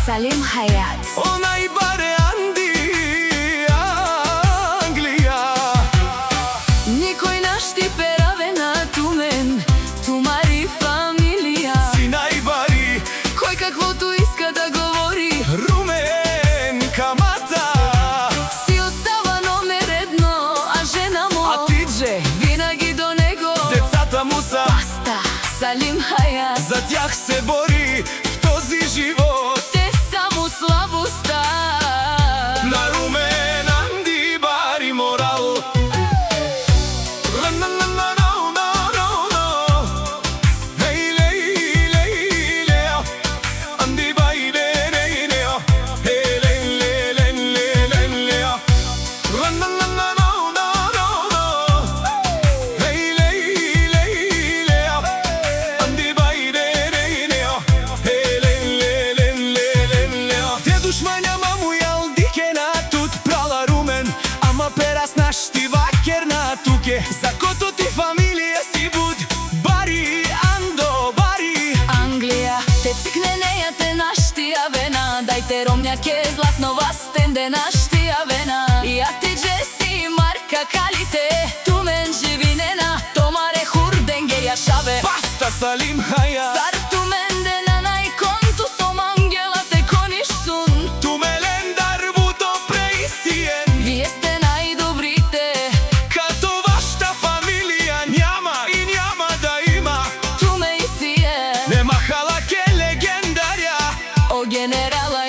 Salim Hayat. Onaj bare Andi, Anglija. Никој наш ти пераве на тумен, тумари фамилија. Си најбари, Кој каквото иска да говори, румен камата. си остава номер едно, а жена му, А ти дже, винаги до него. децата му са, Паста, Салим Хајат. за тях се бори в този живот. Те само слабоста. На румен Анди бари морал. За кото ти фамилија си буд, бари Андо, бари Англија, те цикне нејате наштија вена. Дајте ромњаке златнова стенде наштија вена. И а ти дже си марка калите, тумен живинена, томаре хурденге јашаве. Паста Салим Хајат. Зар тумен дена најконту сом ангела те кониш сун. Тумелен дарбуто преисиен. Вие сте најдобрите, Като вашата фамилија няма и няма да има. туме и си е. Нема халаке легендарја. О генерала